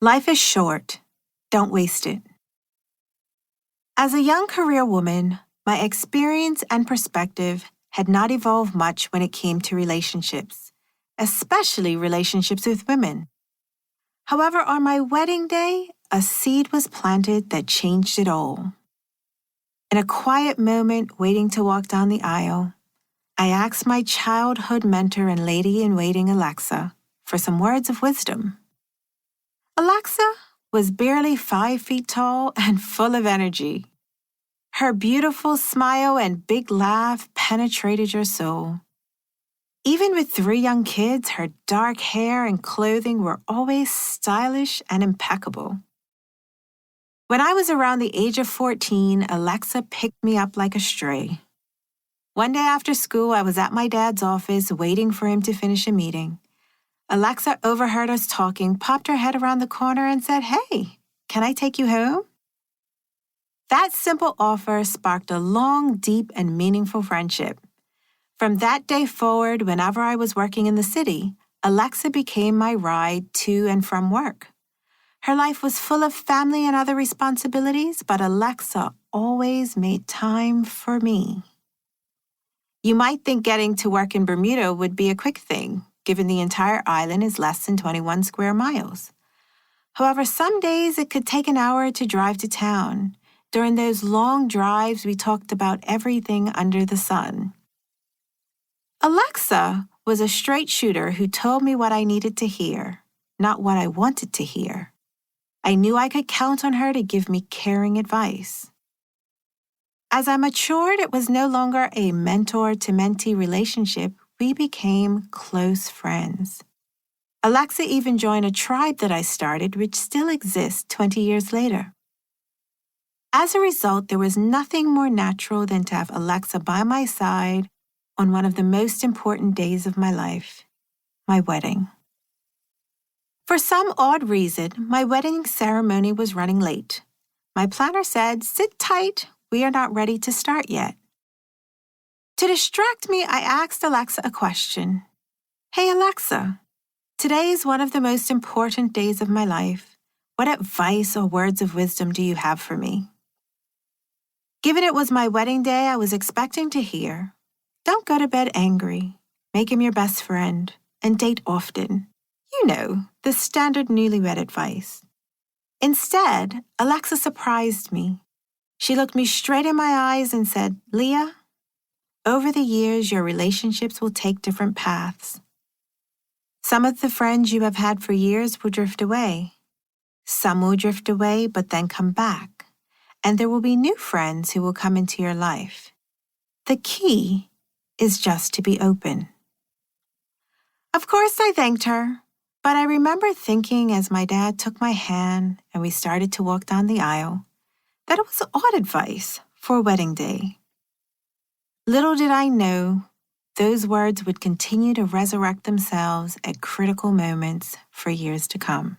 Life is short. Don't waste it. As a young career woman, my experience and perspective had not evolved much when it came to relationships, especially relationships with women. However, on my wedding day, a seed was planted that changed it all. In a quiet moment waiting to walk down the aisle, I asked my childhood mentor and lady-in-waiting Alexa for some words of wisdom. Alexa was barely 5 feet tall and full of energy. Her beautiful smile and big laugh penetrated your soul. Even with 3 young kids, her dark hair and clothing were always stylish and impeccable. When I was around the age of 14, Alexa picked me up like a stray. One day after school, I was at my dad's office waiting for him to finish a meeting. Alexa overheard us talking, popped her head around the corner and said, "Hey, can I take you home?" That simple offer sparked a long, deep, and meaningful friendship. From that day forward, whenever I was working in the city, Alexa became my ride to and from work. Her life was full of family and other responsibilities, but Alexa always made time for me. You might think getting to work in Bermuda would be a quick thing, given the entire island is less than 21 square miles. However, some days it could take an hour to drive to town. During those long drives, we talked about everything under the sun. Alexa was a straight shooter who told me what I needed to hear, not what I wanted to hear. I knew I could count on her to give me caring advice. As I matured, it was no longer a mentor-to-mentee relationship. We became close friends. Alexa even joined a tribe that I started, which still exists 20 years later. As a result, there was nothing more natural than to have Alexa by my side on one of the most important days of my life, my wedding. For some odd reason, my wedding ceremony was running late. My planner said, "Sit tight, we are not ready to start yet." To distract me, I asked Alexa a question. "Hey Alexa, today is one of the most important days of my life. What advice or words of wisdom do you have for me?" Given it was my wedding day, I was expecting to hear, "Don't go to bed angry, make him your best friend, and date often." You know, the standard newlywed advice. Instead, Alexa surprised me. She looked me straight in my eyes and said, "Leah, over the years, your relationships will take different paths. Some of the friends you have had for years will drift away. Some will drift away but then come back. And there will be new friends who will come into your life. The key is just to be open." Of course, I thanked her, but I remember thinking as my dad took my hand and we started to walk down the aisle, that it was odd advice for a wedding day. Little did I know, those words would continue to resurrect themselves at critical moments for years to come.